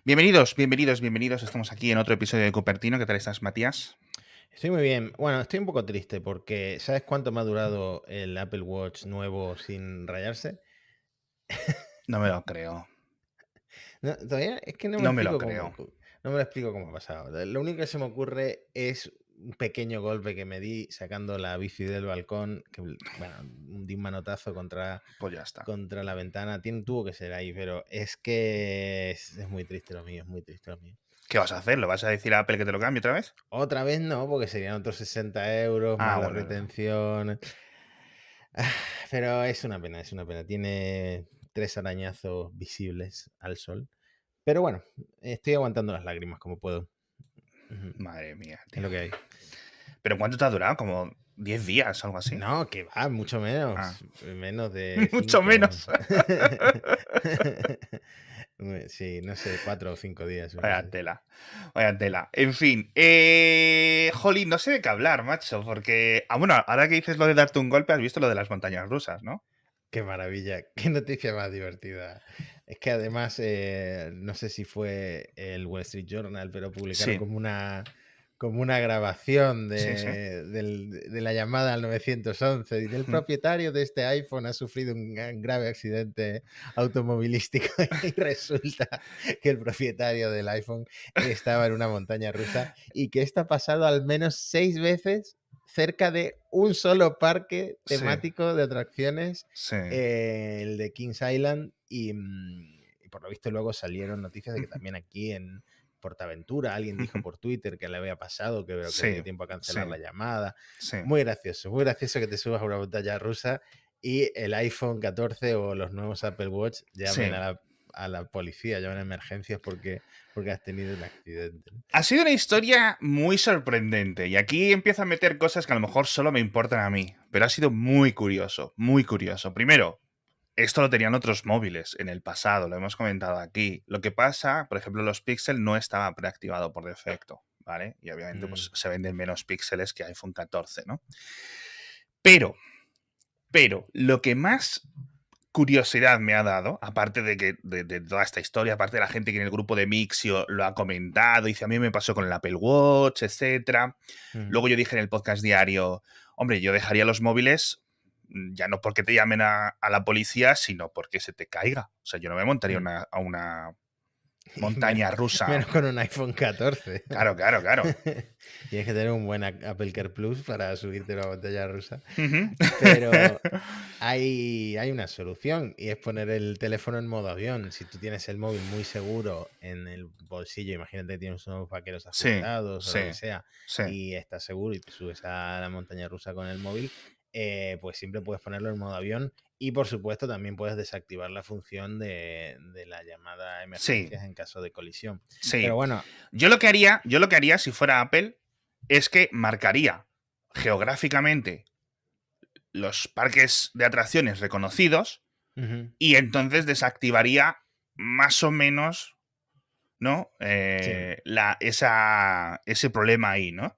Bienvenidos. Estamos aquí en otro episodio de Cupertino. ¿Qué tal estás, Matías? Estoy muy bien. Bueno, estoy un poco triste porque ¿sabes cuánto me ha durado el Apple Watch nuevo sin rayarse? No me lo creo. No, todavía es que no me No me lo explico creo. no me lo explico cómo ha pasado. Lo único que se me ocurre es un pequeño golpe que me di sacando la bici del balcón, que bueno, di un manotazo Pues ya está. contra la ventana. Tuvo que ser ahí, pero es que es muy triste lo mío, es muy triste lo mío. ¿Qué vas a hacer? ¿Lo vas a decir a Apple que te lo cambie otra vez? Otra vez no, porque serían otros 60 euros más Ah, la bueno, es verdad. retención. Ah, pero es una pena, es una pena. Tiene 3 arañazos visibles al sol. Pero bueno, estoy aguantando las lágrimas como puedo. Ujú, Madre mía, es tío. lo que hay. ¿Pero cuánto te ha durado? ¿Como 10 días, algo así? No, que va, mucho Ah, menos. Menos de mucho 5. menos. Sí, no sé, 4 o 5 días, una cosa Vaya así. tela. Vaya tela. En fin. Jolín, no sé de qué hablar, macho. Porque. Ah, bueno, ahora que dices lo de darte un golpe, has visto lo de las montañas rusas, ¿no? Qué maravilla, qué noticia más divertida. Es que además, no sé si fue el Wall Street Journal, pero publicaron Sí, como una grabación sí, sí. de la llamada al 911. Dice, el Ujú. propietario de este iPhone ha sufrido un grave accidente automovilístico y resulta que el propietario del iPhone estaba en una montaña rusa y que esto ha pasado al menos 6 veces cerca de un solo parque Sí, temático de atracciones, sí. el de Kings Island, y por lo visto luego salieron noticias de que también aquí en Portaventura alguien dijo por Twitter que le había pasado, pero que le dio Sí, tiempo a cancelar sí, la llamada. sí. Muy gracioso que te subas a una montaña rusa y el iPhone 14 o los nuevos Apple Watch llamen Sí. a la policía, llamen a emergencias porque has tenido un accidente, ¿no? Ha sido una historia muy sorprendente y aquí empiezo a meter cosas que a lo mejor solo me importan a mí, pero ha sido muy curioso, muy curioso. Primero, esto lo tenían otros móviles en el pasado, lo hemos comentado aquí. Lo que pasa, por ejemplo, los Pixel no estaba preactivado por defecto, ¿vale? Y obviamente Mm, pues se venden menos píxeles que iPhone 14, ¿no? Pero, pero, lo que más curiosidad me ha dado, aparte de toda esta historia, aparte de la gente que en el grupo de Mixio lo ha comentado, dice a mí me pasó con el Apple Watch, etcétera. mm. Luego yo dije en el podcast diario, hombre, yo dejaría los móviles ya no porque te llamen a la policía, sino porque se te caiga. O sea, yo no me montaría Mm. a una Y menos, montaña rusa. menos con un iPhone 14. Claro, claro, claro. Tienes que tener un buen Apple Care Plus para subirte a una montaña rusa. Ujú. Pero hay una solución y es poner el teléfono en modo avión. Si tú tienes el móvil muy seguro en el bolsillo, imagínate que tienes unos vaqueros Sí, ajustados o lo que sí, sea, sí, y estás seguro y te subes a la montaña rusa con el móvil, pues siempre puedes ponerlo en modo avión y por supuesto también puedes desactivar la función de la llamada a sí, emergencias en caso de colisión. Pero sí. bueno, Yo lo que haría si fuera Apple es que marcaría geográficamente los parques de atracciones reconocidos ujú, y entonces desactivaría más o menos, ¿no? sí, Ese problema ahí, ¿no?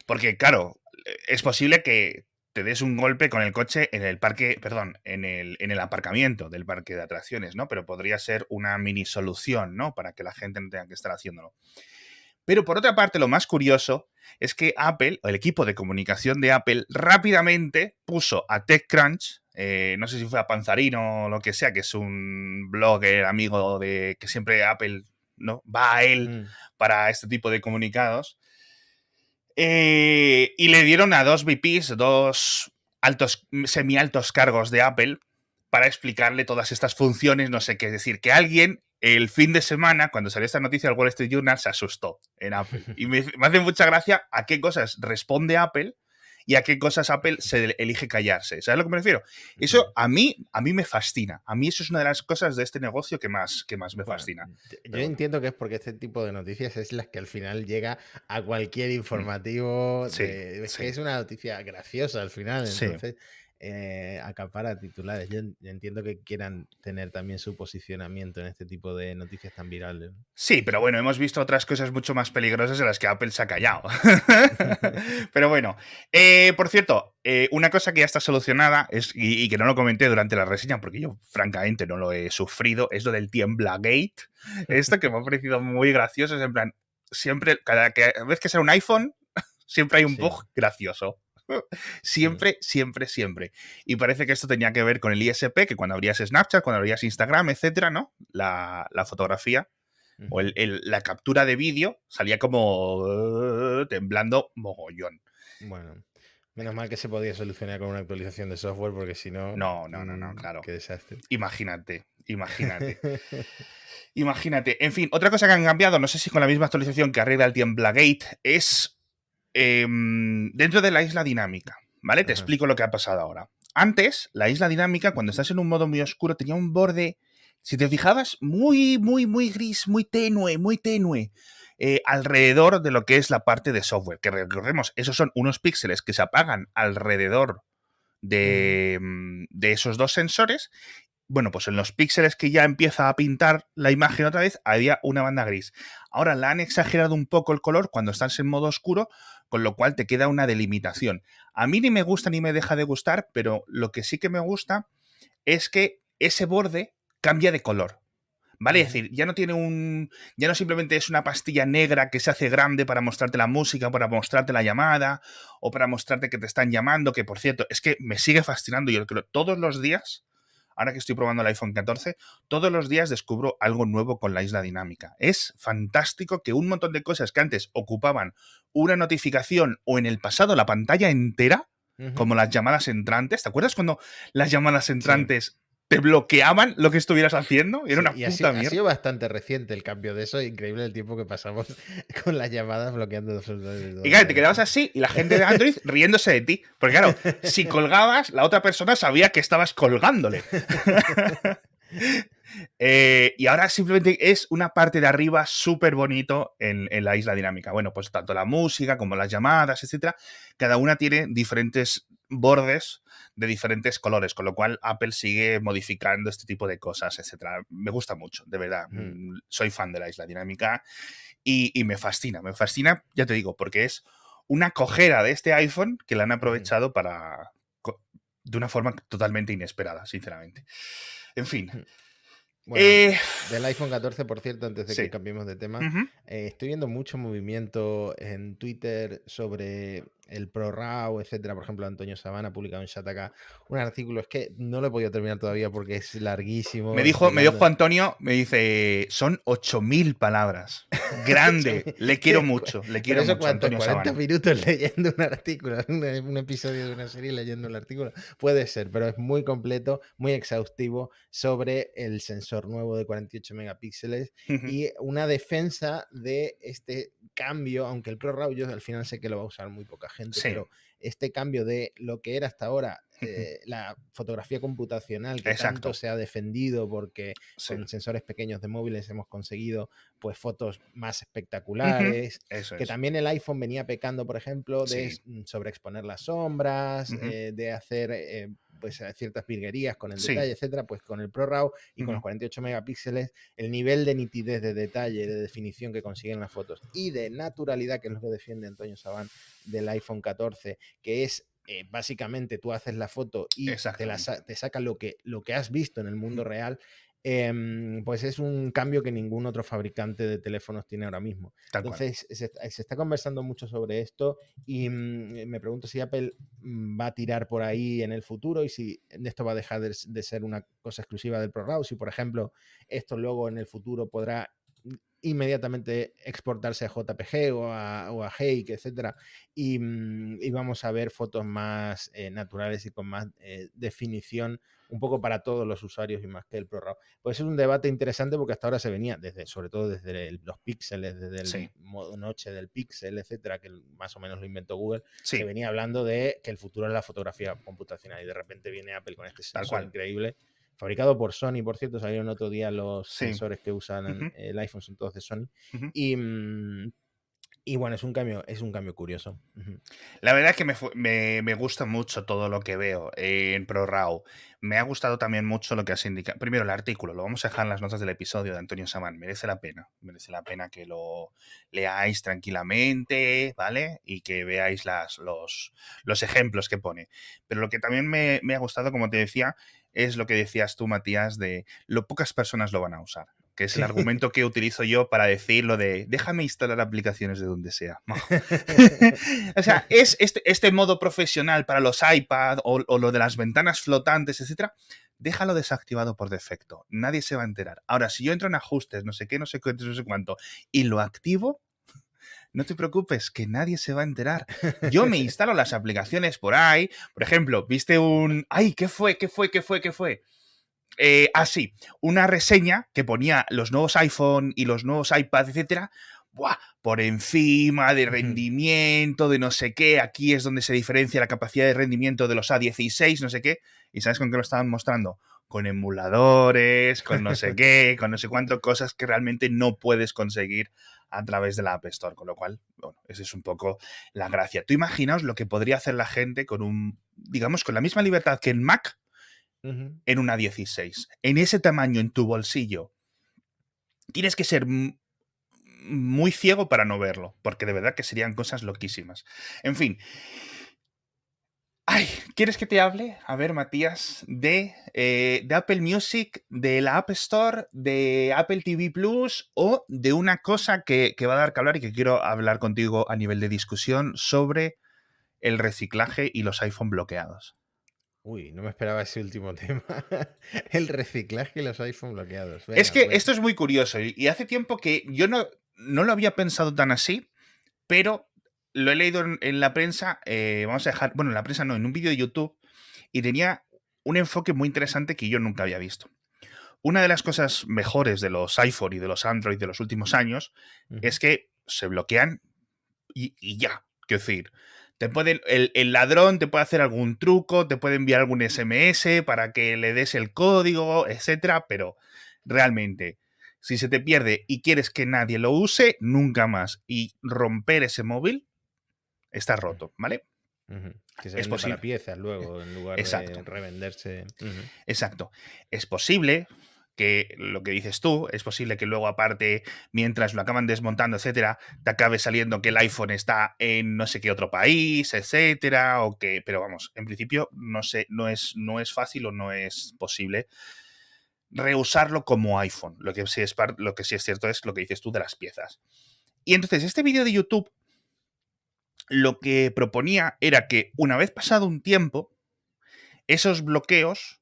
Porque, claro, es posible que te des un golpe con el coche en el parque, perdón, en el aparcamiento del parque de atracciones, ¿no? Pero podría ser una mini solución, ¿no? Para que la gente no tenga que estar haciéndolo. Pero por otra parte, lo más curioso es que Apple, o el equipo de comunicación de Apple, rápidamente puso a TechCrunch, no sé si fue a Panzarino o lo que sea, que es un blogger amigo de que siempre Apple, ¿no? Va a él mm, para este tipo de comunicados, y le dieron a dos VPs, dos altos, semi-altos cargos de Apple para explicarle todas estas funciones, no sé qué. Es decir, que alguien el fin de semana, cuando salió esta noticia del Wall Street Journal, se asustó en Apple. Y me hace mucha gracia a qué cosas responde Apple y a qué cosas Apple se elige callarse. ¿Sabes a lo que me refiero? Eso mm. a mí me fascina. A mí eso es una de las cosas de este negocio que más me Bueno, fascina. yo Pero bueno, entiendo que es porque este tipo de noticias es las que al final llega a cualquier mm, informativo sí, de... Es que sí, es una noticia graciosa al final, sí. entonces acapara titulares. Yo entiendo que quieran tener también su posicionamiento en este tipo de noticias tan virales. Sí, pero bueno, hemos visto otras cosas mucho más peligrosas en las que Apple se ha callado. Pero bueno, por cierto, una cosa que ya está solucionada y que no lo comenté durante la reseña, porque yo francamente no lo he sufrido, es lo del Tiemblagate. Esto que me ha parecido muy gracioso, es en plan, siempre, cada vez que sale un iPhone, siempre hay un Sí, bug gracioso. sí. Siempre, siempre, siempre. Y parece que esto tenía que ver con el ISP, que cuando abrías Snapchat, cuando abrías Instagram, etcétera, ¿no? La fotografía o Ujú. la captura de vídeo salía como temblando mogollón. Bueno, menos mal que se podía solucionar con una actualización de software, porque si no, No, no, no, no, claro. qué desastre. Imagínate, imagínate. Imagínate. En fin, otra cosa que han cambiado, no sé si con la misma actualización que arregla el Tiemblagate, es dentro de la isla dinámica, ¿vale? Te Ajá. explico lo que ha pasado ahora. Antes, la isla dinámica, cuando estás en un modo muy oscuro, tenía un borde, si te fijabas, muy, muy, muy gris, muy tenue, alrededor de lo que es la parte de software. Que recordemos, esos son unos píxeles que se apagan alrededor Ujú. de esos dos sensores. Bueno, pues en los píxeles que ya empieza a pintar la imagen otra vez, había una banda gris. Ahora la han exagerado un poco el color cuando estás en modo oscuro, con lo cual te queda una delimitación. A mí ni me gusta ni me deja de gustar, pero lo que sí que me gusta es que ese borde cambia de color. ¿Vale? Es Ujú. decir, ya no tiene un. Ya no simplemente es una pastilla negra que se hace grande para mostrarte la música, para mostrarte la llamada, o para mostrarte que te están llamando, que por cierto, es que me sigue fascinando. Yo creo todos los días, ahora que estoy probando el iPhone 14, todos los días descubro algo nuevo con la isla dinámica. Es fantástico que un montón de cosas que antes ocupaban una notificación o en el pasado la pantalla entera, Ujú. como las llamadas entrantes. ¿Te acuerdas cuando las llamadas Sí. entrantes te bloqueaban lo que estuvieras haciendo? Era Sí, una y puta ha mierda. sido bastante reciente el cambio de eso. Increíble el tiempo que pasamos con las llamadas bloqueando absolutamente todo Y el claro, te quedabas teléfono. así y la gente de Android riéndose de ti. Porque claro, si colgabas, la otra persona sabía que estabas colgándole. Y ahora simplemente es una parte de arriba súper bonito en la isla dinámica. Bueno, pues tanto la música como las llamadas, etcétera, cada una tiene diferentes bordes de diferentes colores, con lo cual Apple sigue modificando este tipo de cosas, etcétera. Me gusta mucho, de verdad. Ujú. Soy fan de la isla dinámica y me fascina, ya te digo, porque es una cojera de este iPhone que la han Ujú. aprovechado para de una forma totalmente inesperada, sinceramente. En fin. Ujú. Bueno, Eh, del iPhone 14, por cierto, antes de que sí. cambiemos de tema, Ujú. estoy viendo mucho movimiento en Twitter sobre el ProRAW, etcétera. Por ejemplo, Antonio Sabana ha publicado en Shataka un artículo, es que no lo he podido terminar todavía porque es larguísimo, Me dijo explicando. Antonio, me dice, son 8.000 palabras. Grande, le Pero quiero eso mucho, cuánto, Antonio 40 Sabana. minutos leyendo un artículo, un episodio de una serie leyendo un artículo. Puede ser, pero es muy completo, muy exhaustivo sobre el sensor nuevo de 48 megapíxeles Ujú, y una defensa de este cambio, aunque el ProRAW yo al final sé que lo va a usar muy poca gente, sí, pero este cambio de lo que era hasta ahora ujú, la fotografía computacional que tanto exacto, se ha defendido porque sí, con sensores pequeños de móviles hemos conseguido pues fotos más ujú, espectaculares, eso que es, también el iPhone venía pecando, por ejemplo, de sí, sobreexponer las sombras, ujú, de hacer pues ciertas virguerías con el sí, detalle, etcétera, pues con el ProRAW y con los ujú, 48 megapíxeles, el nivel de nitidez, de detalle, de definición que consiguen las fotos y de naturalidad, que es lo que defiende Antonio Sabán del iPhone 14, que es básicamente tú haces la foto y exactamente, te saca lo que has visto en el mundo ujú, real, pues es un cambio que ningún otro fabricante de teléfonos tiene ahora mismo. tal cual. Entonces, se está conversando mucho sobre esto y me pregunto si Apple va a tirar por ahí en el futuro y si esto va a dejar de ser una cosa exclusiva del ProRAW, si por ejemplo esto luego en el futuro podrá inmediatamente exportarse a JPG o a Hake, etcétera, y vamos a ver fotos más naturales y con más definición un poco para todos los usuarios y más que el ProRAW. Pues es un debate interesante porque hasta ahora se venía, sobre todo desde los píxeles, desde el Sí, modo noche del píxel, etcétera, que más o menos lo inventó Google, se sí, venía hablando de que el futuro es la fotografía computacional y de repente viene Apple con este tal sensor cual, increíble. Fabricado por Sony, por cierto, salieron otro día los sí, sensores que usan ujú, el iPhone, son todos de Sony. ujú, Y, Y bueno, es un cambio curioso. Ujú. La verdad es que me gusta mucho todo lo que veo en ProRAW. Me ha gustado también mucho lo que has indicado. Primero, el artículo, lo vamos a dejar en las notas del episodio de Antonio Samán. Merece la pena que lo leáis tranquilamente, ¿vale? Y que veáis los ejemplos que pone. Pero lo que también me ha gustado, como te decía, es lo que decías tú, Matías, de lo pocas personas lo van a usar. Que es el Sí. argumento que utilizo yo para decir lo de déjame instalar aplicaciones de donde sea. O sea, es este modo profesional para los iPad o lo de las ventanas flotantes, etcétera, déjalo desactivado por defecto. Nadie se va a enterar. Ahora, si yo entro en ajustes, no sé qué, no sé cuánto, no sé cuánto, y lo activo, no te preocupes, que nadie se va a enterar. Yo me instalo las aplicaciones por ahí. Por ejemplo, viste un. ¡Ay! ¿Qué fue? ¿Qué fue? ¿Qué fue? ¿Qué fue? Sí, una reseña que ponía los nuevos iPhone y los nuevos iPad, etcétera, ¡buah! Por encima de Ujú. rendimiento, de no sé qué. Aquí es donde se diferencia la capacidad de rendimiento de los A16, no sé qué. ¿Y sabes con qué lo estaban mostrando? Con emuladores, con no sé qué, con no sé cuánto, cosas que realmente no puedes conseguir a través de la App Store. Con lo cual, bueno, esa es un poco la gracia. Tú imaginaos lo que podría hacer la gente con digamos, con la misma libertad que en Mac, Ujú. en una 16. En ese tamaño, en tu bolsillo, tienes que ser muy ciego para no verlo, porque de verdad que serían cosas loquísimas. En fin. Ay, ¿quieres que te hable? A ver, Matías, de Apple Music, de la App Store, de Apple TV Plus o de una cosa que va a dar que hablar y que quiero hablar contigo a nivel de discusión sobre el reciclaje y los iPhone bloqueados. Uy, no me esperaba ese último tema. El reciclaje y los iPhone bloqueados. Es Venga, que pues. esto es muy curioso y hace tiempo que yo no lo había pensado tan así, pero lo he leído en la prensa, vamos a dejar, bueno, en la prensa no, en un vídeo de YouTube, y tenía un enfoque muy interesante que yo nunca había visto. Una de las cosas mejores de los iPhone y de los Android de los últimos años Ujú. es que se bloquean y ya. Quiero decir, el ladrón te puede hacer algún truco, te puede enviar algún SMS para que le des el código, etcétera, pero realmente, si se te pierde y quieres que nadie lo use, nunca más. Y romper ese móvil está roto, ¿vale? Ujú. Que se Es vende para posible. piezas luego, en lugar de Exacto. revenderse. Ujú. Exacto. Es posible que lo que dices tú, es posible que luego aparte, mientras lo acaban desmontando, etcétera, te acabe saliendo que el iPhone está en no sé qué otro país, etcétera, o que, pero vamos, en principio no sé, no es fácil o no es posible reusarlo como iPhone. Lo que sí es cierto es lo que dices tú de las piezas. Y entonces este vídeo de YouTube lo que proponía era que una vez pasado un tiempo, esos bloqueos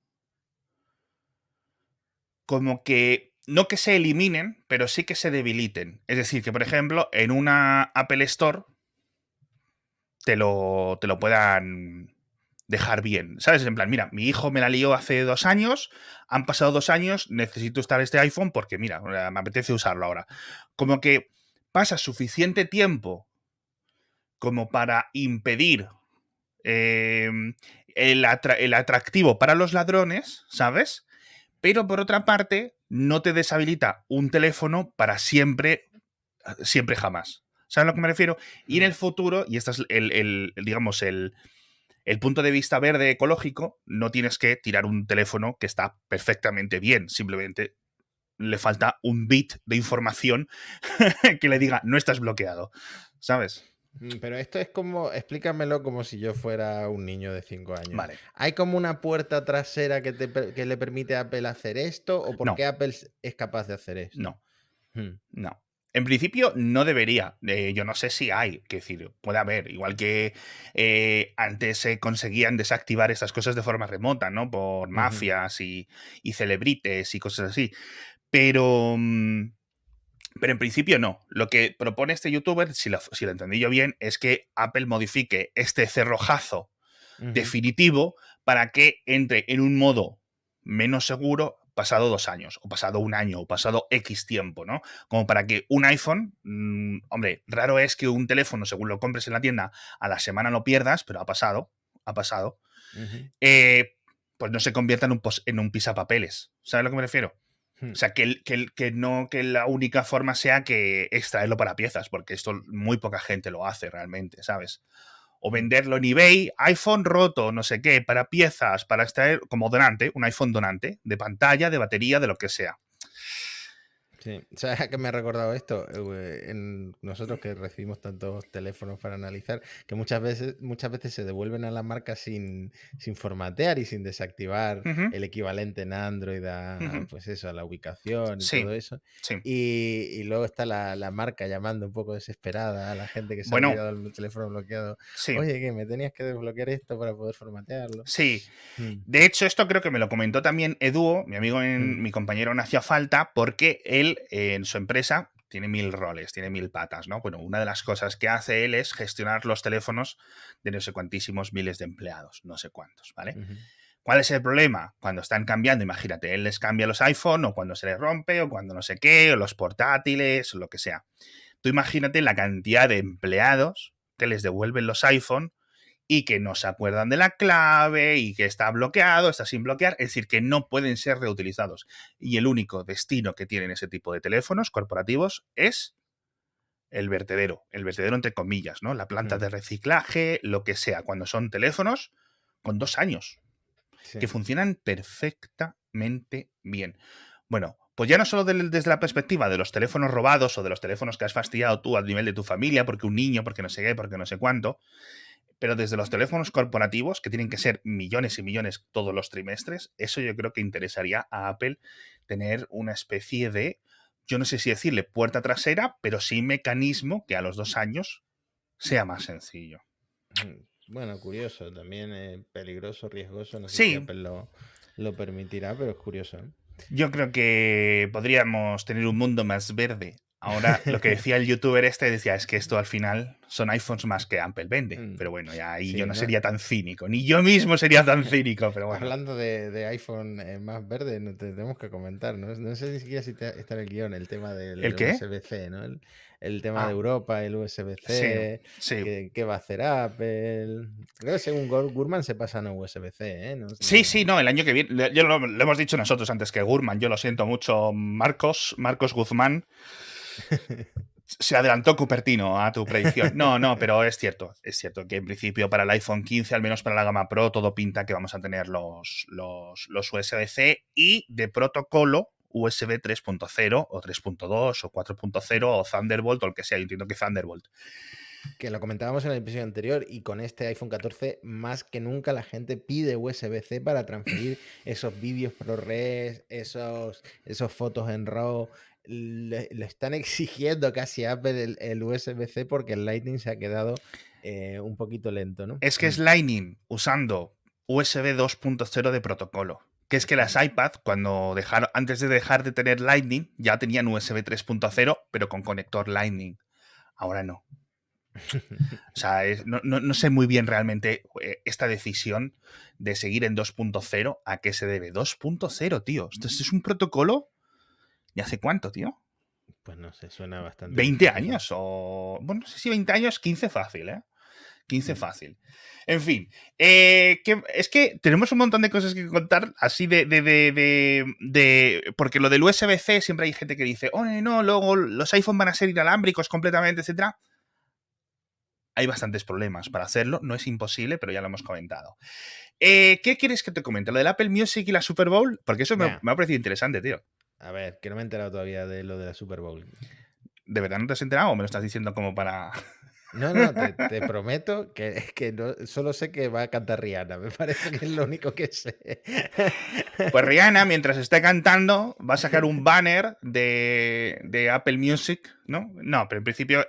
como que no que se eliminen, pero sí que se debiliten. Es decir, que por ejemplo, en una Apple Store te lo puedan dejar bien. ¿Sabes? En plan, mira, mi hijo me la lió hace 2 años, han pasado 2 años, necesito usar este iPhone porque, mira, me apetece usarlo ahora. Como que pasa suficiente tiempo como para impedir eh, el atractivo para los ladrones, ¿sabes? Pero por otra parte, no te deshabilita un teléfono para siempre, siempre jamás. ¿Sabes a lo que me refiero? Y en Mm. el futuro, y este es digamos, el punto de vista verde ecológico, no tienes que tirar un teléfono que está perfectamente bien. Simplemente le falta un bit de información que le diga, no estás bloqueado. ¿Sabes? Pero esto es como, explícamelo como si yo fuera un niño de 5 años. Vale. ¿Hay como una puerta trasera que le permite a Apple hacer esto? ¿O por No, qué Apple es capaz de hacer esto? no. Hmm. No. En principio no debería. Yo no sé si hay, que decir, puede haber. Igual que antes se conseguían desactivar estas cosas de forma remota, ¿no? Por Ujú. mafias y celebrites y cosas así. Pero, pero en principio no. Lo que propone este youtuber, si lo entendí yo bien, es que Apple modifique este cerrojazo Ujú. definitivo para que entre en un modo menos seguro pasado 2 años, o pasado un año, o pasado X tiempo, ¿no? Como para que un iPhone, hombre, raro es que un teléfono, según lo compres en la tienda, a la semana lo pierdas, pero ha pasado, Ujú. eh, pues no se convierta en un pisapapeles. ¿Sabes a lo que me refiero? Hmm. O sea, que la única forma sea que extraerlo para piezas, porque esto muy poca gente lo hace realmente, ¿sabes? O Hmm. venderlo en eBay, iPhone roto, no sé qué, para piezas, para extraer, como donante, un iPhone donante, de pantalla, de batería, de lo que sea. Sí, ¿sabes a qué me ha recordado esto? Nosotros que recibimos tantos teléfonos para analizar, que muchas veces se devuelven a la marca sin formatear y sin desactivar Ujú, el equivalente en Android ujú. pues eso, a la ubicación y Sí, todo eso. sí. Y luego está la marca llamando un poco desesperada a la gente que se ha Bueno, olvidado el teléfono bloqueado. sí, Oye, que me tenías que desbloquear esto para poder formatearlo. sí. Mm, De hecho, esto creo que me lo comentó también Eduo, mi amigo, mm, mi compañero, no hacía falta, porque él en su empresa tiene 1000 roles, tiene 1000 patas, ¿no? Bueno, una de las cosas que hace él es gestionar los teléfonos de no sé cuantísimos miles de empleados, no sé cuántos, ¿vale? ujú, ¿Cuál es el problema? Cuando están cambiando, imagínate, él les cambia los iPhone o cuando se les rompe o cuando no sé qué, o los portátiles o lo que sea. Tú imagínate la cantidad de empleados que les devuelven los iPhone y que no se acuerdan de la clave y que está bloqueado, está sin bloquear, es decir, que no pueden ser reutilizados. Y el único destino que tienen ese tipo de teléfonos corporativos es el vertedero entre comillas, ¿no? La planta mm. de reciclaje, lo que sea, cuando son teléfonos con 2 años, que Sí. funcionan perfectamente bien. Bueno, pues ya no solo desde la perspectiva de los teléfonos robados o de los teléfonos que has fastidiado tú a nivel de tu familia, porque un niño, porque no sé qué, porque no sé cuánto, pero desde los teléfonos corporativos, que tienen que ser millones y millones todos los trimestres, eso yo creo que interesaría a Apple tener una especie de, yo no sé si decirle puerta trasera, pero sí mecanismo que a los 2 años sea más sencillo. Ujú. Bueno, curioso, también peligroso, riesgoso, no sé si Sí, Apple lo permitirá, pero es curioso, ¿eh? yo creo que podríamos tener un mundo más verde. Ahora, lo que decía el youtuber este, decía, es que esto al final son iPhones más que Apple vende. Mm, Pero bueno, ya ahí yo sí, no no, sería tan cínico. Ni yo mismo sería tan cínico, pero bueno. hablando de iPhone más verde, no te tenemos que comentar, ¿no? No sé ni siquiera si está en el guión el tema ¿El del qué? USB-C, ¿no? El tema de Ah, Europa, el sí, USB-C, sí. qué va a hacer Apple. Creo que según Gurman se pasan a USB-C, ¿eh? No, Sí, sí, no... no, el año que viene, ya lo hemos dicho nosotros antes que Gurman, yo lo siento mucho, Marcos Guzmán, se adelantó Cupertino a tu predicción. No, no, pero es cierto que en principio para el iPhone 15, al menos para la gama Pro, todo pinta que vamos a tener los USB-C y de protocolo USB 3.0 o 3.2 o 4.0 o Thunderbolt o el que sea, yo entiendo que Thunderbolt. Que lo comentábamos en el episodio anterior y con este iPhone 14 más que nunca la gente pide USB-C para transferir esos vídeos ProRes, esos fotos en RAW. Le están exigiendo casi a Apple el USB-C porque el Lightning se ha quedado un poquito lento, ¿no? Es que es Lightning usando USB 2.0 de protocolo. Que es que las iPad, antes de dejar de tener Lightning, ya tenían USB 3.0, pero con conector Lightning. Ahora no. O sea, no sé muy bien realmente esta decisión de seguir en 2.0 a qué se debe. 2.0, tío. Esto es un protocolo de hace cuánto, tío. Pues no sé, suena bastante 20 lejano, sí. años o... Bueno, no sé si 20 años, 15 fácil, ¿eh? 15 Mm. fácil. En fin, es que tenemos un montón de cosas que contar así porque lo del USB-C siempre hay gente que dice, oh, no, luego los iPhone van a ser inalámbricos completamente, etcétera. Hay bastantes problemas para hacerlo, no es imposible, pero ya lo hemos comentado. ¿Qué quieres que te comente? ¿Lo del Apple Music y la Super Bowl? Porque eso Vea, me ha parecido interesante, tío. a ver, que no me he enterado todavía de lo de la Super Bowl. ¿De verdad no te has enterado o me lo estás diciendo como para...? No, no, te prometo que solo sé que va a cantar Rihanna. Me parece que es lo único que sé. Pues Rihanna, mientras esté cantando, va a sacar un banner de Apple Music, ¿no? No, pero en principio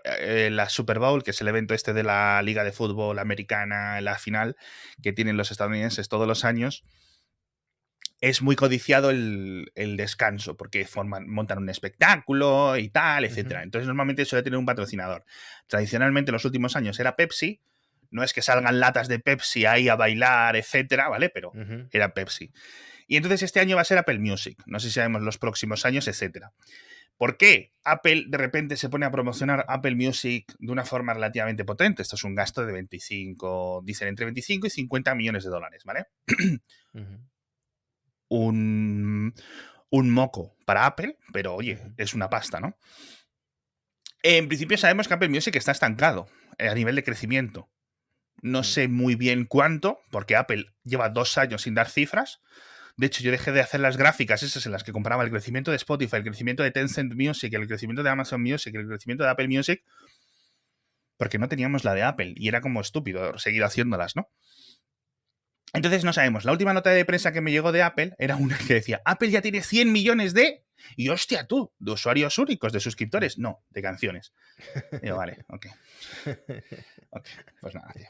la Super Bowl, que es el evento este de la Liga de Fútbol Americana, la final que tienen los estadounidenses todos los años, es muy codiciado el descanso, porque montan un espectáculo y tal, Ujú, etcétera. Entonces normalmente suele tener un patrocinador. Tradicionalmente en los últimos años era Pepsi, no es que salgan latas de Pepsi ahí a bailar, etcétera, ¿vale? Pero ujú. era Pepsi. Y entonces este año va a ser Apple Music. No sé si sabemos los próximos años, etcétera. ¿Por qué Apple de repente se pone a promocionar Apple Music de una forma relativamente potente? Esto es un gasto de 25, dicen entre 25 y 50 millones de dólares, ¿vale? Ujú. Un, un moco para Apple, pero oye, es una pasta, ¿no? En principio sabemos que Apple Music está estancado a nivel de crecimiento. No sé muy bien cuánto, porque Apple lleva 2 años sin dar cifras. De hecho, yo dejé de hacer las gráficas esas en las que comparaba el crecimiento de Spotify, el crecimiento de Tencent Music, el crecimiento de Amazon Music, el crecimiento de Apple Music, porque no teníamos la de Apple y era como estúpido seguir haciéndolas, ¿no? Entonces no sabemos. La última nota de prensa que me llegó de Apple era una que decía, Apple ya tiene 100 millones de... Y hostia, tú, de usuarios únicos, de suscriptores. No, de canciones. Digo, vale, ok. Ok, pues nada, tío.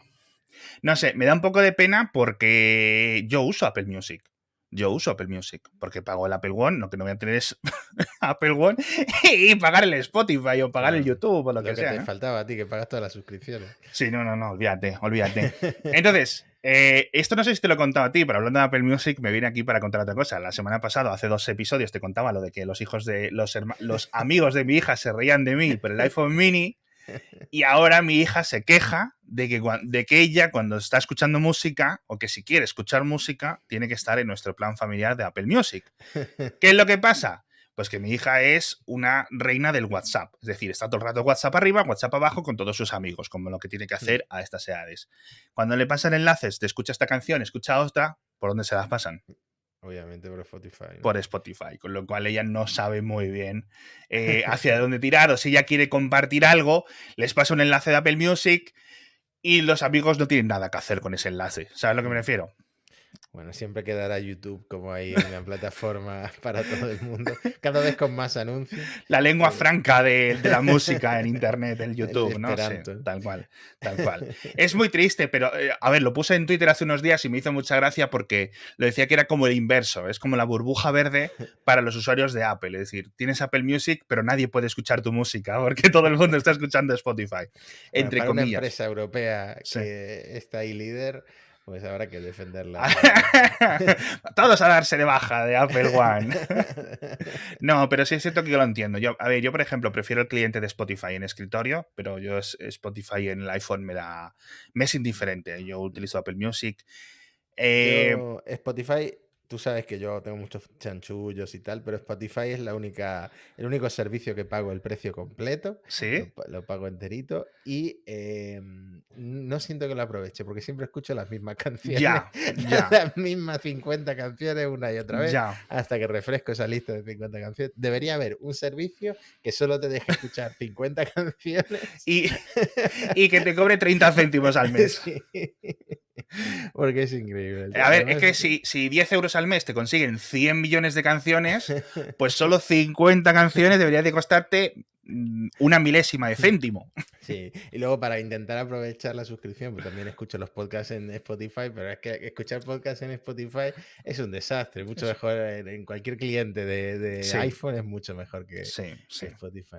No sé, me da un poco de pena porque yo uso Apple Music. Yo uso Apple Music porque pago el Apple One. Lo que no voy a tener es Apple One y pagar el Spotify o pagar el YouTube o lo que sea. Te ¿no? faltaba a ti, que pagas todas las suscripciones. Sí, no, olvídate. Entonces, esto no sé si te lo he contado a ti, pero hablando de Apple Music, me vine aquí para contar otra cosa. La semana pasada, hace 2 episodios, te contaba lo de que los hijos de los amigos de mi hija se reían de mí por el iPhone mini. Y ahora mi hija se queja de que ella, cuando está escuchando música, o que si quiere escuchar música, tiene que estar en nuestro plan familiar de Apple Music. ¿Qué es lo que pasa? Pues que mi hija es una reina del WhatsApp. Es decir, está todo el rato WhatsApp arriba, WhatsApp abajo con todos sus amigos, como lo que tiene que hacer a estas edades. Cuando le pasan enlaces de escucha esta canción, escucha otra, ¿por dónde se las pasan? Obviamente por Spotify, ¿no? Por Spotify, con lo cual ella no sabe muy bien hacia dónde tirar, o si ella quiere compartir algo, les pasa un enlace de Apple Music y los amigos no tienen nada que hacer con ese enlace. ¿Sabes a lo que me refiero? Bueno, siempre quedará YouTube como ahí en la plataforma para todo el mundo, cada vez con más anuncios. La lengua franca de la música en internet, el YouTube, El ¿no? Sí, Esperanto. tal cual, tal cual. Es muy triste, pero a ver, lo puse en Twitter hace unos días y me hizo mucha gracia porque lo decía que era como el inverso, es como la burbuja verde para los usuarios de Apple. Es decir, tienes Apple Music, pero nadie puede escuchar tu música porque todo el mundo está escuchando Spotify, Bueno, entre para una comillas. empresa europea Sí. que está ahí líder, pues habrá que defenderla. Todos a darse de baja de Apple One. No, pero sí es cierto que yo lo entiendo. Yo, por ejemplo, prefiero el cliente de Spotify en escritorio, pero yo Spotify en el iPhone me es indiferente. Yo utilizo Apple Music. Yo, Spotify, tú sabes que yo tengo muchos chanchullos y tal, pero Spotify es el único servicio que pago el precio completo, ¿Sí? lo pago enterito y no siento que lo aproveche porque siempre escucho las mismas canciones, Ya. las mismas 50 canciones una y otra vez, Ya. hasta que refresco esa lista de 50 canciones. Debería haber un servicio que solo te deje escuchar 50 canciones Y que te cobre 30 céntimos al mes. Sí. Porque es increíble. A ver, Además, es que si 10 euros al mes te consiguen 100 millones de canciones, pues solo 50 canciones debería de costarte una milésima de céntimo. Sí, y luego para intentar aprovechar la suscripción, pues también escucho los podcasts en Spotify, pero es que escuchar podcasts en Spotify es un desastre, mucho mejor en cualquier cliente de Sí. iPhone es mucho mejor que Sí. Spotify.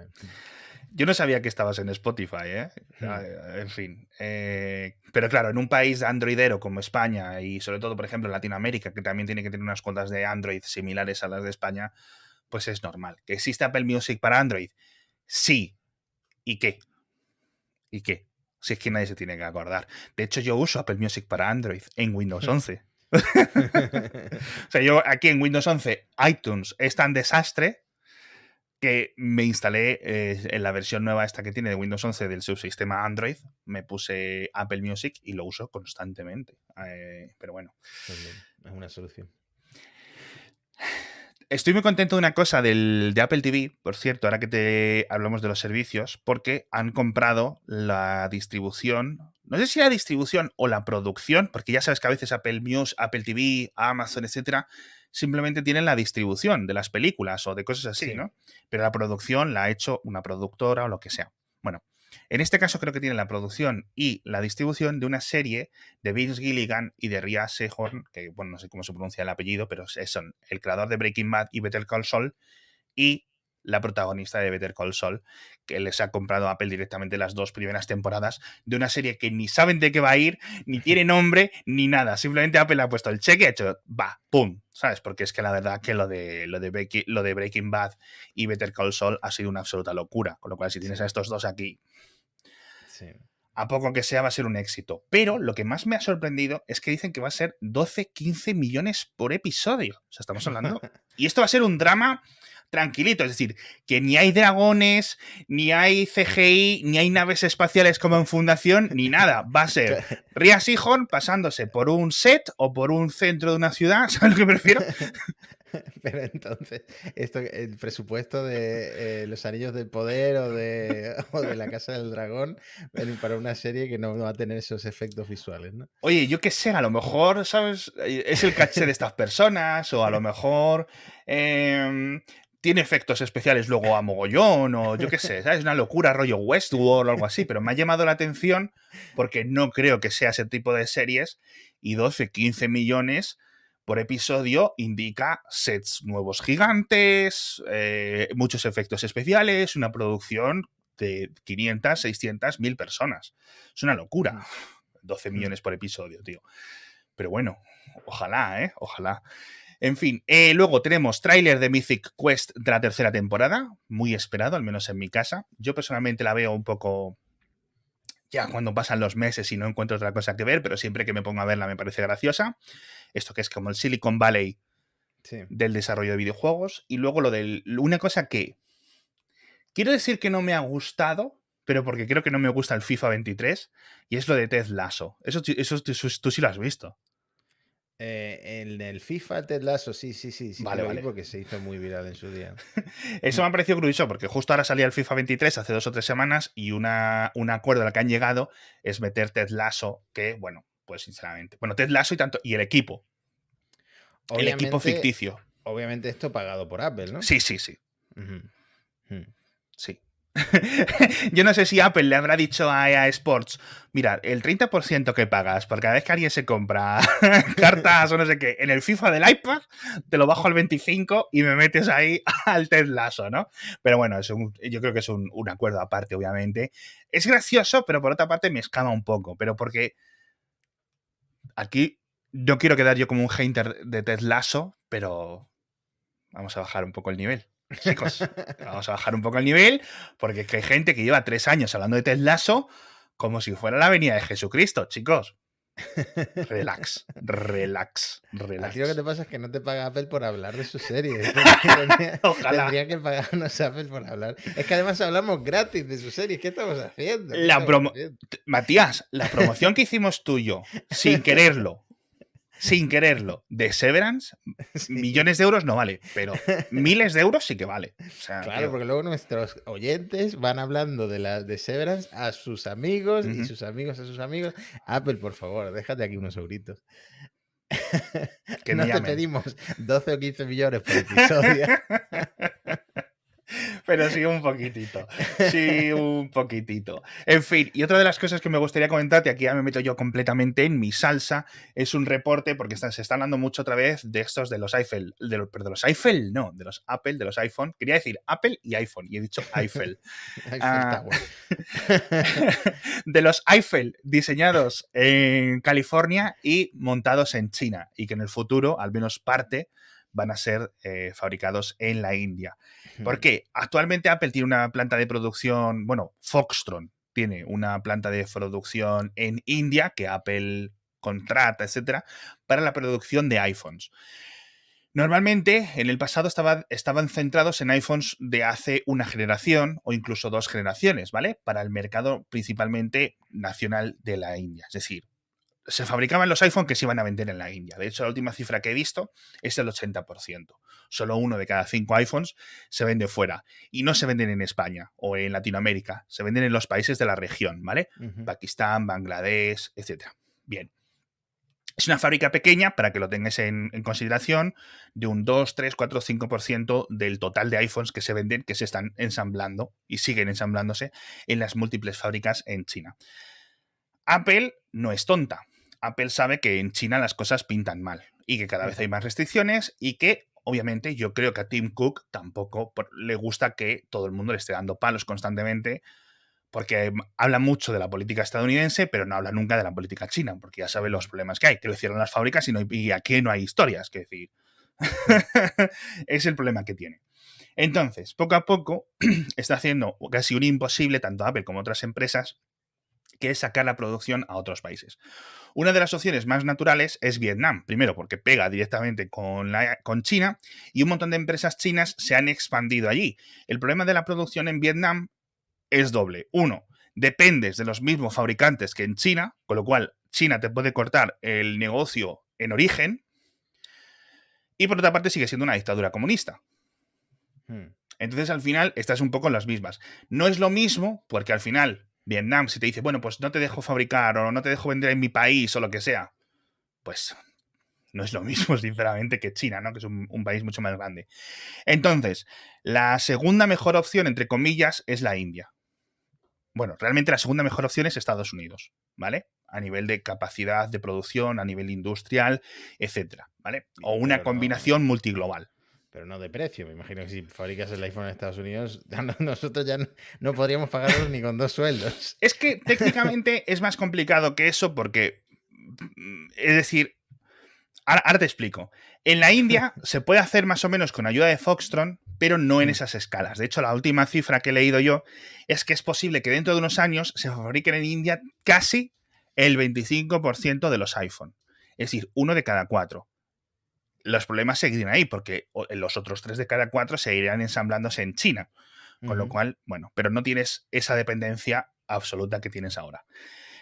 Yo no sabía que estabas en Spotify, ¿eh? En fin. Pero claro, en un país androidero como España y sobre todo, por ejemplo, en Latinoamérica, que también tiene que tener unas cuotas de Android similares a las de España, pues es normal. ¿Que existe Apple Music para Android? Sí. ¿Y qué? ¿Y qué? Si es que nadie se tiene que acordar. De hecho, yo uso Apple Music para Android en Windows 11. O sea, yo aquí en Windows 11 iTunes es tan desastre que me instalé en la versión nueva esta que tiene de Windows 11 del subsistema Android, me puse Apple Music y lo uso constantemente. Pero bueno. Es una solución. Estoy muy contento de una cosa de Apple TV, por cierto, ahora que hablamos de los servicios, porque han comprado la distribución, no sé si la distribución o la producción, porque ya sabes que a veces Apple News, Apple TV, Amazon, etcétera, simplemente tienen la distribución de las películas o de cosas así, Sí. ¿no? Pero la producción la ha hecho una productora o lo que sea. Bueno, en este caso creo que tienen la producción y la distribución de una serie de Vince Gilligan y de Rhea Seehorn, que bueno, no sé cómo se pronuncia el apellido, pero son el creador de Breaking Bad y Better Call Saul y la protagonista de Better Call Saul, que les ha comprado a Apple directamente las 2 primeras temporadas de una serie que ni saben de qué va a ir, ni tiene nombre, ni nada. Simplemente Apple ha puesto el cheque y ha hecho, va, pum, ¿sabes? Porque es que la verdad que lo de Breaking Bad y Better Call Saul ha sido una absoluta locura. Con lo cual, si tienes a estos dos aquí, Sí. a poco que sea va a ser un éxito. Pero lo que más me ha sorprendido es que dicen que va a ser 12-15 millones por episodio. O sea, estamos hablando Y esto va a ser un drama tranquilito, es decir, que ni hay dragones, ni hay CGI, ni hay naves espaciales como en Fundación, ni nada. Va a ser Rhea Seehorn pasándose por un set o por un centro de una ciudad, ¿sabes lo que prefiero? Pero entonces, el presupuesto de Los Anillos del Poder o de La Casa del Dragón para una serie que no va a tener esos efectos visuales, ¿no? Oye, yo qué sé, a lo mejor, ¿sabes? Es el caché de estas personas, o a lo mejor tiene efectos especiales luego a mogollón, o yo qué sé, ¿sabes? Una locura rollo Westworld o algo así, pero me ha llamado la atención porque no creo que sea ese tipo de series y 12, 15 millones por episodio indica sets nuevos gigantes, muchos efectos especiales, una producción de 500, 600, 1000 personas. Es una locura. 12 millones por episodio, tío. Pero bueno, ojalá, ¿eh? Ojalá. En fin, luego tenemos tráiler de Mythic Quest de la tercera temporada, muy esperado, al menos en mi casa. Yo personalmente la veo un poco ya cuando pasan los meses y no encuentro otra cosa que ver, pero siempre que me pongo a verla me parece graciosa. Esto que es como el Silicon Valley del desarrollo de videojuegos. Y luego una cosa que quiero decir que no me ha gustado, pero porque creo que no me gusta el FIFA 23, y es lo de Ted Lasso. Eso tú sí lo has visto. En el FIFA Ted Lasso, sí que Vale, lo vi vale. porque se hizo muy viral en su día. Eso me ha parecido curioso, porque justo ahora salía el FIFA 23 hace 2 o 3 semanas y un acuerdo al que han llegado es meter Ted Lasso, que, bueno, pues sinceramente. Bueno, Ted Lasso y el equipo. El equipo ficticio. Obviamente esto pagado por Apple, ¿no? Sí. Sí. Yo no sé si Apple le habrá dicho a EA Sports, mira, el 30% que pagas por cada vez que alguien se compra cartas o no sé qué en el FIFA del iPad, te lo bajo al 25 y me metes ahí al Ted Lasso, ¿no? Pero bueno, yo creo que es un acuerdo aparte, obviamente. Es gracioso, pero por otra parte me escama un poco, pero porque aquí no quiero quedar yo como un hater de Ted Lasso, pero vamos a bajar un poco el nivel. Chicos, vamos a bajar un poco el nivel, porque es que hay gente que lleva 3 años hablando de Ted Lasso como si fuera la venida de Jesucristo, chicos. Relax. A ti lo que te pasa es que no te paga Apple por hablar de sus series. Ojalá. Tendría que pagarnos Apple por hablar. Es que además hablamos gratis de sus series. ¿Qué estamos haciendo? Matías, la promoción que hicimos tú y yo, sin quererlo, de Severance, Sí. millones de euros no vale, pero miles de euros sí que vale. O sea, Claro, tío. porque luego nuestros oyentes van hablando de Severance a sus amigos y sus amigos a sus amigos. Apple, por favor, déjate aquí unos euritos. Que me No te llamen. pedimos 12 o 15 millones por episodio. Pero sí un poquitito. Sí, un poquitito. En fin, y otra de las cosas que me gustaría comentarte, aquí ya me meto yo completamente en mi salsa, es un reporte, porque se está hablando mucho otra vez de estos de los Eiffel, pero de los Eiffel no, de los Apple, de los iPhone. Quería decir Apple y iPhone, y he dicho Eiffel. De los Eiffel diseñados en California y montados en China, y que en el futuro, al menos parte, van a ser fabricados en la India. Porque actualmente Apple tiene una planta de producción, bueno, Foxtron tiene una planta de producción en India que Apple contrata, etcétera, para la producción de iPhones. Normalmente, en el pasado estaban centrados en iPhones de hace una generación o incluso 2 generaciones, ¿vale? Para el mercado principalmente nacional de la India. Es decir, se fabricaban los iPhones que se iban a vender en la India. De hecho, la última cifra que he visto es el 80%. Solo 1 de cada 5 iPhones se vende fuera. Y no se venden en España o en Latinoamérica. Se venden en los países de la región, ¿vale? Pakistán, Bangladesh, etc. Bien. Es una fábrica pequeña, para que lo tengáis en consideración, de un 2, 3, 4, 5% del total de iPhones que se venden, que se están ensamblando y siguen ensamblándose en las múltiples fábricas en China. Apple no es tonta. Apple sabe que en China las cosas pintan mal y que cada vez hay más restricciones y que, obviamente, yo creo que a Tim Cook tampoco le gusta que todo el mundo le esté dando palos constantemente, porque habla mucho de la política estadounidense, pero no habla nunca de la política china, porque ya sabe los problemas que hay, que le cierran las fábricas y aquí no hay historias, que decir. Es el problema que tiene. Entonces, poco a poco, está haciendo casi un imposible, tanto Apple como otras empresas, que es sacar la producción a otros países. Una de las opciones más naturales es Vietnam, primero porque pega directamente con China y un montón de empresas chinas se han expandido allí. El problema de la producción en Vietnam es doble. Uno, dependes de los mismos fabricantes que en China, con lo cual China te puede cortar el negocio en origen, y por otra parte sigue siendo una dictadura comunista. Entonces al final estás un poco en las mismas. No es lo mismo porque al final Vietnam, si te dice, bueno, pues no te dejo fabricar o no te dejo vender en mi país o lo que sea, pues no es lo mismo, sinceramente, que China, ¿no? Que es un país mucho más grande. Entonces, la segunda mejor opción, entre comillas, es la India. Bueno, realmente la segunda mejor opción es Estados Unidos, ¿vale? A nivel de capacidad de producción, a nivel industrial, etcétera, ¿vale? O una Pero no, combinación multiglobal. pero no de precio. Me imagino que si fabricas el iPhone en Estados Unidos, nosotros ya no podríamos pagarlo ni con 2 sueldos. Es que técnicamente es más complicado que eso porque, es decir, ahora te explico. En la India se puede hacer más o menos con ayuda de Foxtron, pero no en esas escalas. De hecho, la última cifra que he leído yo es que es posible que dentro de unos años se fabriquen en India casi el 25% de los iPhone. Es decir, uno de cada 4. Los problemas seguirían ahí, porque los otros 3 de cada 4 seguirían ensamblándose en China. Con lo cual, bueno, pero no tienes esa dependencia absoluta que tienes ahora.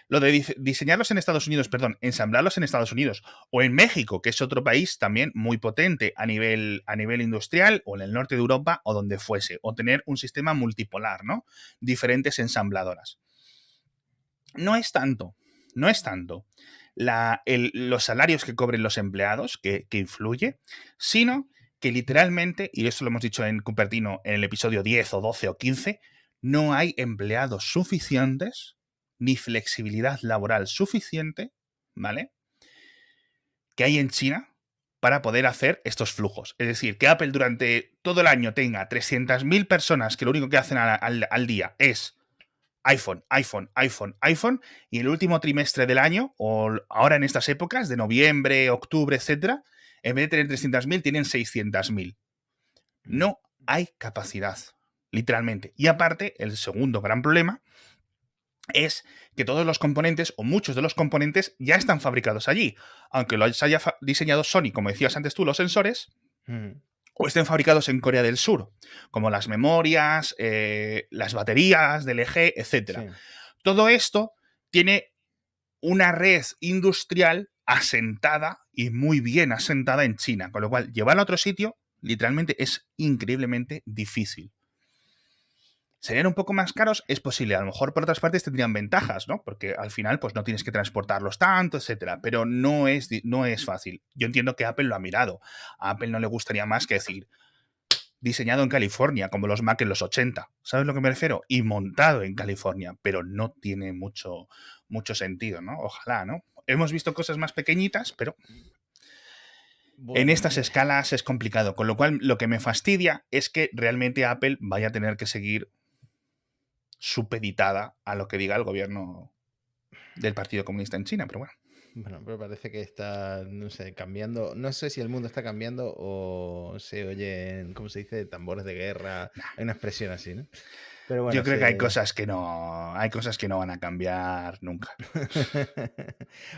Lo de diseñarlos en Estados Unidos, perdón, ensamblarlos en Estados Unidos o en México, que es otro país también muy potente a nivel industrial, o en el norte de Europa o donde fuese, o tener un sistema multipolar, ¿no? Diferentes ensambladoras. No es tanto, no es tanto los salarios que cobren los empleados que influye, sino que literalmente, y esto lo hemos dicho en Cupertino en el episodio 10 o 12 o 15, no hay empleados suficientes ni flexibilidad laboral suficiente, ¿vale? Que hay en China para poder hacer estos flujos. Es decir, que Apple durante todo el año tenga 300.000 personas que lo único que hacen al día es iPhone, iPhone, iPhone, iPhone, y el último trimestre del año, o ahora en estas épocas, de noviembre, octubre, etcétera, en vez de tener 300.000, tienen 600.000. No hay capacidad, literalmente. Y aparte, el segundo gran problema es que todos los componentes, o muchos de los componentes, ya están fabricados allí. Aunque lo haya diseñado Sony, como decías antes tú, los sensores, o estén fabricados en Corea del Sur, como las memorias, las baterías del LG, etcétera. Sí. Todo esto tiene una red industrial asentada y muy bien asentada en China, con lo cual llevarlo a otro sitio literalmente es increíblemente difícil. ¿Serían un poco más caros? Es posible. A lo mejor por otras partes tendrían ventajas, ¿no? Porque al final pues no tienes que transportarlos tanto, etcétera. Pero no es fácil. Yo entiendo que Apple lo ha mirado. A Apple no le gustaría más que decir diseñado en California, como los Mac en los 80. ¿Sabes lo que me refiero? Y montado en California. Pero no tiene mucho sentido, ¿no? Ojalá, ¿no? Hemos visto cosas más pequeñitas, pero en Bueno, estas escalas es complicado. Con lo cual, lo que me fastidia es que realmente Apple vaya a tener que seguir supeditada a lo que diga el gobierno del Partido Comunista en China, pero bueno. Bueno, pero parece que está, no sé, cambiando. No sé si el mundo está cambiando o se oyen, ¿cómo se dice? Tambores de guerra. Hay una expresión así, ¿no? Pero Yo bueno, creo que hay cosas que no van a cambiar nunca.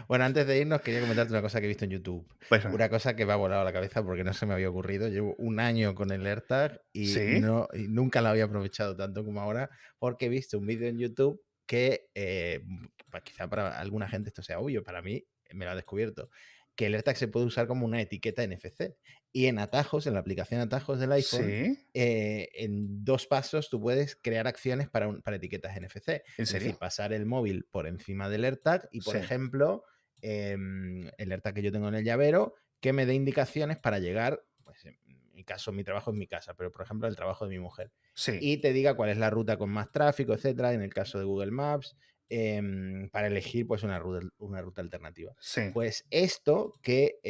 Bueno, antes de irnos, quería comentarte una cosa que he visto en YouTube. Pues bueno, Una cosa que me ha volado a la cabeza porque no se me había ocurrido. Llevo un año con el AirTag y, sí, y nunca lo había aprovechado tanto como ahora porque he visto un vídeo en YouTube que pues quizá para alguna gente esto sea obvio, para mí me lo ha descubierto, que el AirTag se puede usar como una etiqueta NFC. Y en atajos, en la aplicación atajos del iPhone, sí, en 2 pasos tú puedes crear acciones para etiquetas NFC. ¿en Es decir, serio? pasar el móvil por encima del AirTag y, por Sí, ejemplo, el AirTag que yo tengo en el llavero, que me dé indicaciones para llegar, pues en mi caso, mi trabajo es mi casa, pero por ejemplo, el trabajo de mi mujer. sí, Y te diga cuál es la ruta con más tráfico, etcétera, en el caso de Google Maps, para elegir pues una ruta alternativa. sí. Pues esto que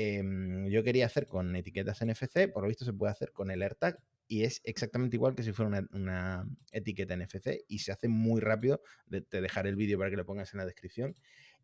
yo quería hacer con etiquetas NFC, por lo visto se puede hacer con el AirTag y es exactamente igual que si fuera una etiqueta NFC y se hace muy rápido. Te dejaré el vídeo para que lo pongas en la descripción.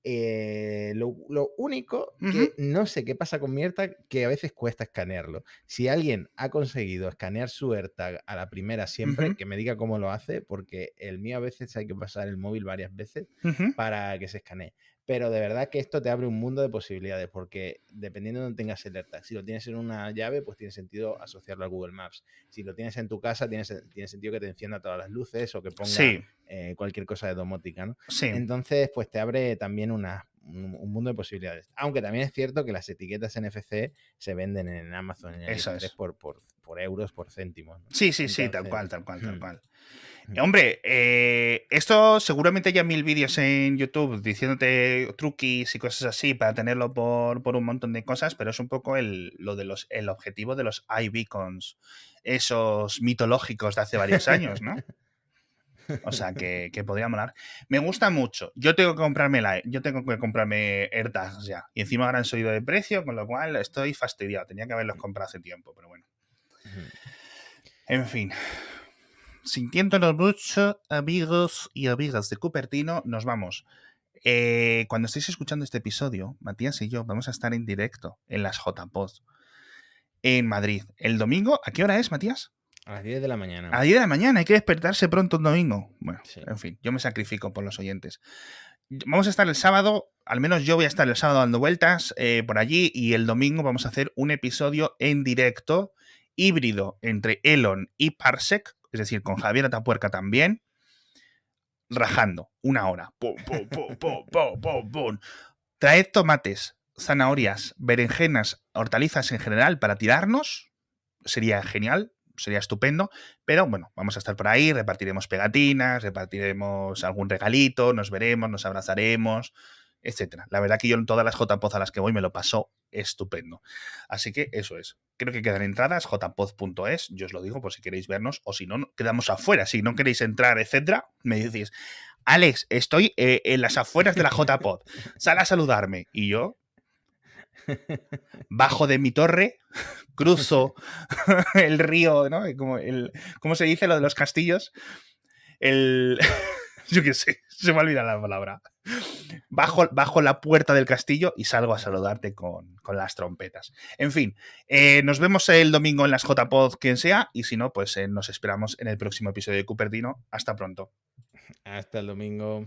Lo único Ujú, que no sé qué pasa con mi AirTag, que a veces cuesta escanearlo. Si alguien ha conseguido escanear su AirTag a la primera siempre, ujú, que me diga cómo lo hace, porque el mío a veces hay que pasar el móvil varias veces ujú. para que se escanee. Pero de verdad que esto te abre un mundo de posibilidades, porque dependiendo de dónde tengas el AirTag, si lo tienes en una llave, pues tiene sentido asociarlo a Google Maps. Si lo tienes en tu casa, tiene sentido que te encienda todas las luces o que ponga Sí, cualquier cosa de domótica, ¿no? sí, Entonces, pues te abre también un mundo de posibilidades. Aunque también es cierto que las etiquetas NFC se venden en Amazon, en eso AliExpress es. por euros, por céntimos, ¿no? Sí, sí, sí, tal Entonces, cual, tal cual, tal cual. hmm, Hombre, esto seguramente hay 1000 vídeos en YouTube diciéndote truquis y cosas así para tenerlo por un montón de cosas, pero es un poco el objetivo de los iBeacons, esos mitológicos de hace varios años, ¿no? O sea, que podría molar. Me gusta mucho. Yo tengo que comprarme AirTags ya. Y encima ahora han subido de precio, con lo cual estoy fastidiado. Tenía que haberlos comprado hace tiempo, pero bueno. En fin. Sintiéndonos mucho, amigos y amigas de Cupertino, nos vamos. Cuando estéis escuchando este episodio, Matías y yo vamos a estar en directo en las JPod en Madrid. El domingo, ¿a qué hora es, Matías? a las 10 de la A mañana. 10 de la mañana, hay que despertarse pronto un domingo. Bueno, Sí. en fin, yo me sacrifico por los oyentes. Vamos a estar el sábado, al menos yo voy a estar el sábado dando vueltas por allí y el domingo vamos a hacer un episodio en directo híbrido entre Elon y Parsec, es decir, con Javier Atapuerca también, rajando, 1 hora. Pum, pum, pum, pum, pum, pum, pum. Traed tomates, zanahorias, berenjenas, hortalizas en general para tirarnos. Sería genial, sería estupendo. Pero bueno, vamos a estar por ahí, repartiremos pegatinas, repartiremos algún regalito, nos veremos, nos abrazaremos, etcétera. La verdad que yo en todas las JPOZ a las que voy me lo paso estupendo. Así que eso es. Creo que quedan entradas, jpoz.es, yo os lo digo por si queréis vernos, o si no, quedamos afuera. Si no queréis entrar, etcétera, me decís, Alex, estoy en las afueras de la JPod, sal a saludarme. Y yo, bajo de mi torre, cruzo el río, ¿no? ¿Cómo se dice lo de los castillos? El... Yo qué sé, se me ha olvidado la palabra. Bajo la puerta del castillo y salgo a saludarte con las trompetas. En fin, nos vemos el domingo en las JPod, quien sea, y si no, pues nos esperamos en el próximo episodio de Cupertino. Hasta pronto. Hasta el domingo.